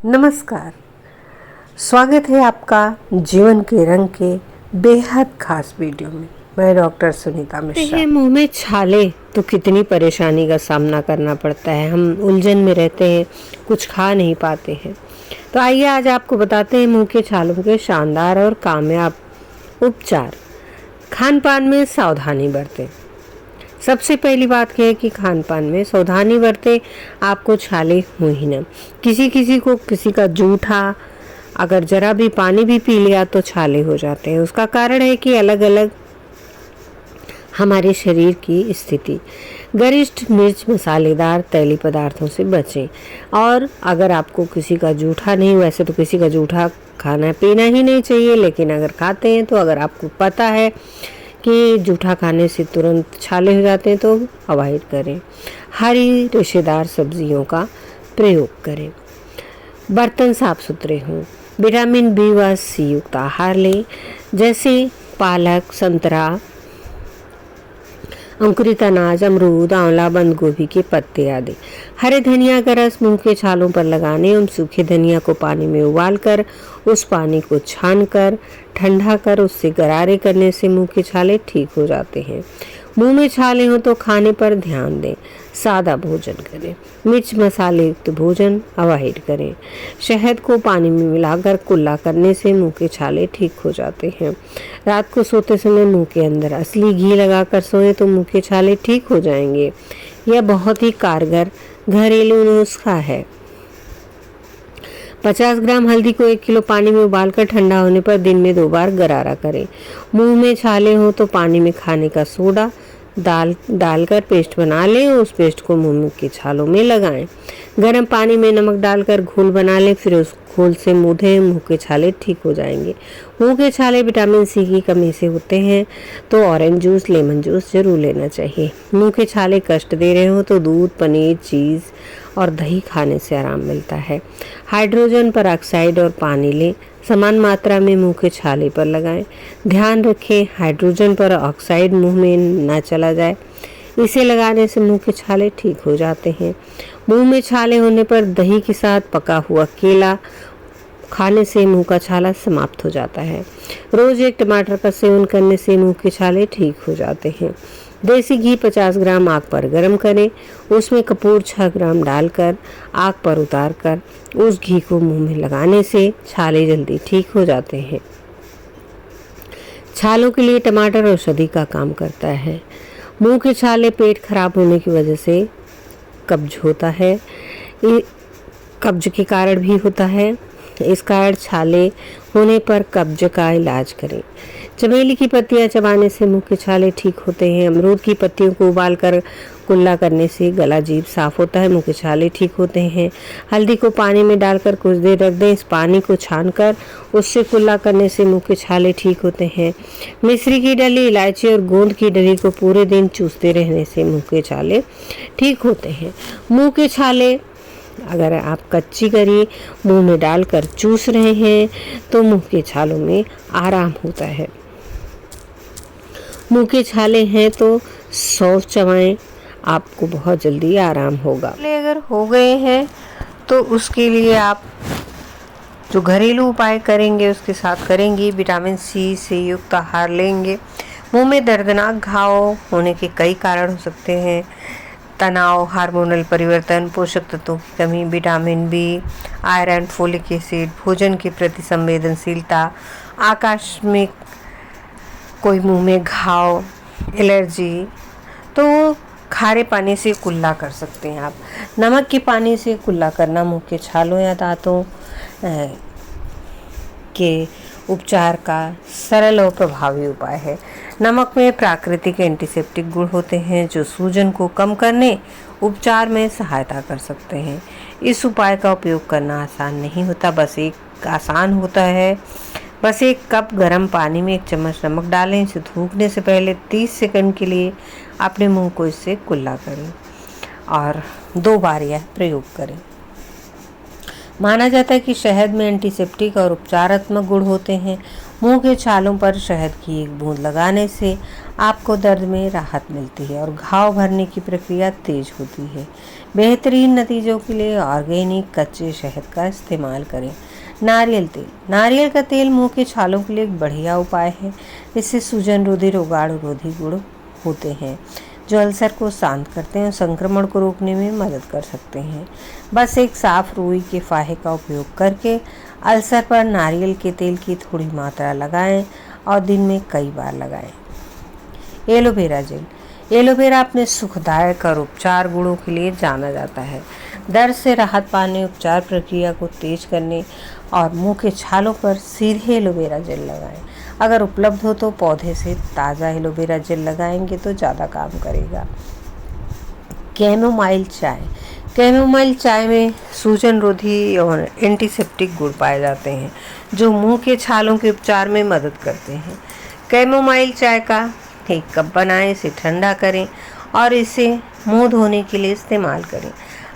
नमस्कार। स्वागत है आपका जीवन के रंग के बेहद खास वीडियो में। मैं डॉक्टर सुनीता मिश्रा। मुंह में छाले तो कितनी परेशानी का सामना करना पड़ता है। हम उलझन में रहते हैं, कुछ खा नहीं पाते हैं। तो आइए आज आपको बताते हैं मुंह के छालों के शानदार और कामयाब उपचार। खान पान में सावधानी बरतें। सबसे पहली बात यह है कि खान पान में सावधानी बरतें, आपको छाले हो ही ना। किसी को किसी का जूठा अगर जरा भी पानी भी पी लिया तो छाले हो जाते हैं। उसका कारण है कि अलग अलग हमारे शरीर की स्थिति। गरिष्ठ मिर्च मसालेदार तैलीय पदार्थों से बचें। और अगर आपको किसी का जूठा नहीं, वैसे तो किसी का जूठा खाना पीना ही नहीं चाहिए, लेकिन अगर खाते हैं तो अगर आपको पता है कि जूठा खाने से तुरंत छाले हो जाते हैं तो अवॉइड करें। हरी रेशेदार सब्जियों का प्रयोग करें। बर्तन साफ सुथरे हों। विटामिन बी व सी युक्त आहार लें, जैसे पालक, संतरा, अंकुरित अनाज, अमरूद, आंवला, बंद गोभी के पत्ते आदि। हरे धनिया का रस मुंह के छालों पर लगाने एवं सूखे धनिया को पानी में उबालकर उस पानी को छानकर ठंडा कर उससे गरारे करने से मुंह के छाले ठीक हो जाते हैं। मुंह में छाले हो तो खाने पर ध्यान दें। सादा भोजन करें। मिर्च मसाले युक्त भोजन अवॉइड करें। शहद को पानी में मिलाकर कुल्ला करने से मुंह के छाले ठीक हो जाते हैं। रात को सोते समय मुंह के अंदर असली घी लगाकर सोएं तो मुंह के छाले ठीक हो जाएंगे। यह बहुत ही कारगर घरेलू नुस्खा है। 50 ग्राम हल्दी को 1 किलो पानी में उबालकर ठंडा होने पर दिन में 2 बार गरारा करें। मुंह में छाले हो तो पानी में खाने का सोडा डालकर पेस्ट बना लें और उस पेस्ट को मुंह के छालों में लगाएं। गर्म पानी में नमक डालकर घोल बना लें, फिर उस घोल से मुंह के छाले ठीक हो जाएंगे। मुंह के छाले विटामिन सी की कमी से होते हैं तो ऑरेंज जूस, लेमन जूस जरूर लेना चाहिए। मुंह के छाले कष्ट दे रहे हो तो दूध, पनीर, चीज़ और दही खाने से आराम मिलता है। हाइड्रोजन पेरोक्साइड और पानी लें, समान मात्रा में मुंह के छाले पर लगाएं। ध्यान रखें हाइड्रोजन पेरोक्साइड मुंह में ना चला जाए। इसे लगाने से मुंह के छाले ठीक हो जाते हैं। मुंह में छाले होने पर दही के साथ पका हुआ केला खाने से मुंह का छाला समाप्त हो जाता है। रोज 1 टमाटर का सेवन करने से मुंह के छाले ठीक हो जाते हैं। देसी घी 50 ग्राम आग पर गर्म करें, उसमें कपूर 6 ग्राम डालकर आग पर उतारकर उस घी को मुंह में लगाने से छाले जल्दी ठीक हो जाते हैं। छालों के लिए टमाटर औषधि का काम करता है। मुंह के छाले पेट खराब होने की वजह से कब्ज होता है, कब्ज के कारण भी होता है। इस कारण छाले होने पर कब्ज का इलाज करें। चमेली की पत्तियां चबाने से मुंह के छाले ठीक होते हैं। अमरूद की पत्तियों को उबालकर कुल्ला करने से गला जीभ साफ होता है, मुंह के छाले ठीक होते हैं। हल्दी को पानी में डालकर कुछ देर रख दें, इस पानी को छानकर उससे कुल्ला करने से मुंह के छाले ठीक होते हैं। मिश्री की डली, इलायची और गोंद की डली को पूरे दिन चूसते रहने से मुंह के छाले ठीक होते हैं। मुंह के छाले अगर आप कच्ची करी मुंह में डालकर चूस रहे हैं तो मुंह के छालों में आराम होता है। मुंह के छाले हैं तो सौंफ चबाएं, आपको बहुत जल्दी आराम होगा। अगर हो गए हैं तो उसके लिए आप जो घरेलू उपाय करेंगे उसके साथ करेंगी, विटामिन सी से युक्त आहार लेंगे। मुंह में दर्दनाक घाव होने के कई कारण हो सकते हैं। तनाव, हार्मोनल परिवर्तन, पोषक तत्वों की कमी, vitamin B, iron, folic acid, भोजन के प्रति संवेदनशीलता, आकस्मिक कोई मुंह में घाव, एलर्जी, तो खारे पानी से कुल्ला कर सकते हैं आप। नमक के पानी से कुल्ला करना मुंह के छालों या दांतों के उपचार का सरल और प्रभावी उपाय है। नमक में प्राकृतिक एंटीसेप्टिक गुण होते हैं जो सूजन को कम करने, उपचार में सहायता कर सकते हैं। इस उपाय का उपयोग करना आसान नहीं होता, बस एक कप गर्म पानी में 1 चम्मच नमक डालें। इसे थूकने से पहले 30 सेकंड के लिए अपने मुंह को इससे कुल्ला करें और 2 बार यह प्रयोग करें। माना जाता है कि शहद में एंटीसेप्टिक और उपचारात्मक गुण होते हैं। मुंह के छालों पर शहद की 1 बूंद लगाने से आपको दर्द में राहत मिलती है और घाव भरने की प्रक्रिया तेज होती है। बेहतरीन नतीजों के लिए ऑर्गेनिक कच्चे शहद का इस्तेमाल करें। नारियल तेल। नारियल का तेल मुंह के छालों के लिए एक बढ़िया उपाय है। इससे सूजन रोधी रोगाण रोधी गुण होते हैं जो अल्सर को शांत करते हैं और संक्रमण को रोकने में मदद कर सकते हैं। बस एक साफ रुई के फाहे का उपयोग करके अल्सर पर नारियल के तेल की थोड़ी मात्रा लगाएं और दिन में कई बार लगाएं। Aloe vera gel. एलोवेरा अपने सुखदायक और उपचार गुणों के लिए जाना जाता है। दर्द से राहत पाने, उपचार प्रक्रिया को तेज करने और मुंह के छालों पर सीधे एलोवेरा जेल लगाएं। अगर उपलब्ध हो तो पौधे से ताज़ा एलोवेरा जेल लगाएंगे तो ज़्यादा काम करेगा। कैमोमाइल चाय। कैमोमाइल चाय में सूजन रोधी और एंटीसेप्टिक गुण पाए जाते हैं जो मुंह के छालों के उपचार में मदद करते हैं। कैमोमाइल चाय का एक कप बनाएं, इसे ठंडा करें और इसे मुंह धोने के लिए इस्तेमाल करें।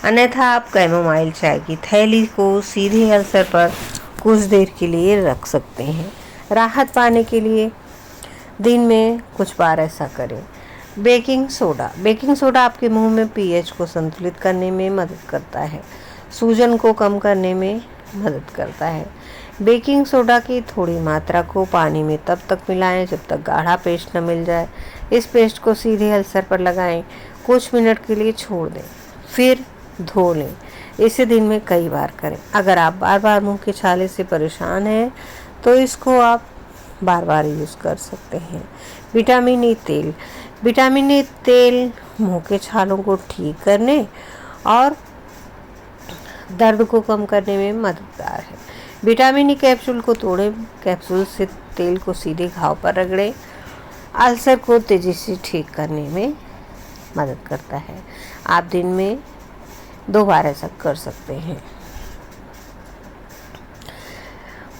अन्यथा आप कैमोमाइल चाय की थैली को सीधे अल्सर पर कुछ देर के लिए रख सकते हैं। राहत पाने के लिए दिन में कुछ बार ऐसा करें। Baking soda. बेकिंग सोडा आपके मुंह में पीएच को संतुलित करने में मदद करता है, सूजन को कम करने में मदद करता है। बेकिंग सोडा की थोड़ी मात्रा को पानी में तब तक मिलाएं जब तक गाढ़ा पेस्ट न मिल जाए। इस पेस्ट को सीधे अल्सर पर लगाएं, कुछ मिनट के लिए छोड़ दें, फिर धो लें। इसे दिन में कई बार करें। अगर आप बार बार मुंह के छाले से परेशान हैं तो इसको आप बार बार यूज़ कर सकते हैं। विटामिन ई तेल। विटामिन ई तेल मुंह के छालों को ठीक करने और दर्द को कम करने में मददगार है। विटामिन ई कैप्सूल को तोड़ें, कैप्सूल से तेल को सीधे घाव पर रगड़ें। अल्सर को तेज़ी से ठीक करने में मदद करता है। आप दिन में 2 बार ऐसा कर सकते हैं।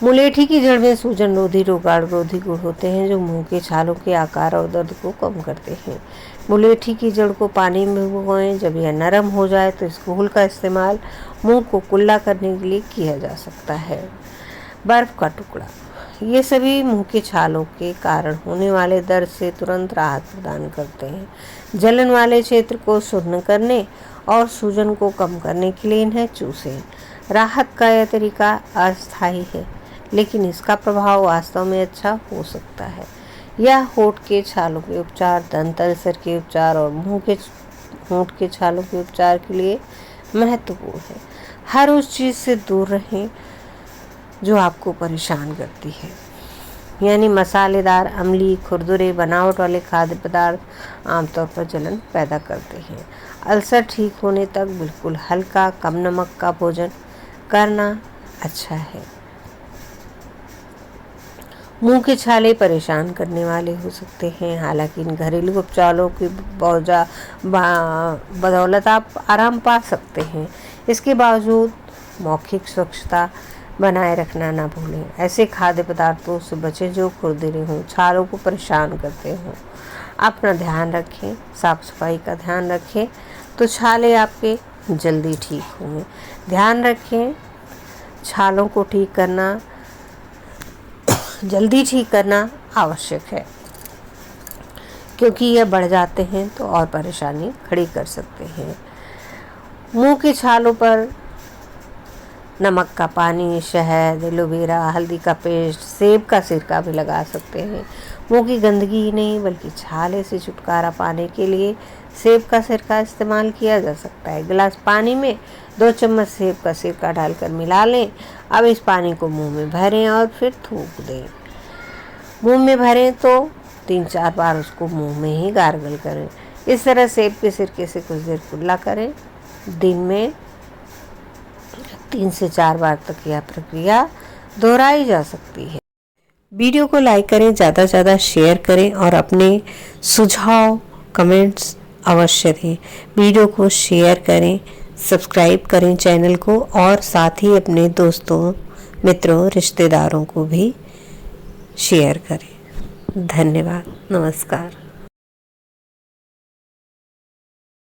मुलेठी की जड़ में सूजन रोधी रोगाण रोधी गुण होते हैं जो मुंह के छालों के आकार और दर्द को कम करते हैं। मुलेठी की जड़ को पानी में भिगोएं। जब यह नरम हो जाए तो इस घोल का इस्तेमाल मुंह को कुल्ला करने के लिए किया जा सकता है। बर्फ का टुकड़ा। ये सभी मुंह के छालों के कारण होने वाले दर्द से तुरंत राहत प्रदान करते हैं। जलन वाले क्षेत्र को शून्य करने और सूजन को कम करने के लिए इन्हें चूसें। राहत का यह तरीका अस्थायी है, लेकिन इसका प्रभाव वास्तव में अच्छा हो सकता है। यह होंठ के छालों के उपचार, दंत अल्सर के उपचार और होंठ के छालों के उपचार के लिए महत्वपूर्ण है। हर उस चीज़ से दूर रहें जो आपको परेशान करती है, यानी मसालेदार, अम्लीय, खुरदुरे, बनावट वाले खाद्य पदार्थ आमतौर पर जलन पैदा करते हैं। अल्सर ठीक होने तक बिल्कुल हल्का, कम नमक का भोजन करना अच्छा है। मुंह के छाले परेशान करने वाले हो सकते हैं, हालांकि इन घरेलू उपचारों की बदौलत आप आराम पा सकते हैं। इसके बावजूद मौखिक स्वच्छता बनाए रखना ना भूलें। ऐसे खाद्य पदार्थों से बचें जो खुरदरे हों, छालों को परेशान करते हों। अपना ध्यान रखें, साफ सफाई का ध्यान रखें तो छाले आपके जल्दी ठीक होंगे। ध्यान रखें, छालों को ठीक करना जल्दी ठीक करना आवश्यक है, क्योंकि यह बढ़ जाते हैं तो और परेशानी खड़ी कर सकते हैं। मुंह के छालों पर नमक का पानी, शहद, एलोवेरा, हल्दी का पेस्ट, सेब का सिरका भी लगा सकते हैं। मुंह की गंदगी ही नहीं बल्कि छाले से छुटकारा पाने के लिए सेब का सिरका इस्तेमाल किया जा सकता है। गिलास पानी में 2 चम्मच सेब का सिरका डालकर मिला लें। अब इस पानी को मुंह में भरें और फिर थूक दें। मुंह में भरें तो 3-4 बार उसको मुंह में ही गार्गल करें। इस तरह सेब के सिरके से कुछ देर कुल्ला करें। दिन में 3 से 4 बार तक यह प्रक्रिया दोहराई जा सकती है। वीडियो को लाइक करें, ज़्यादा से ज़्यादा शेयर करें और अपने सुझाव कमेंट्स अवश्य दें। वीडियो को शेयर करें, सब्सक्राइब करें चैनल को और साथ ही अपने दोस्तों, मित्रों, रिश्तेदारों को भी शेयर करें। धन्यवाद। नमस्कार।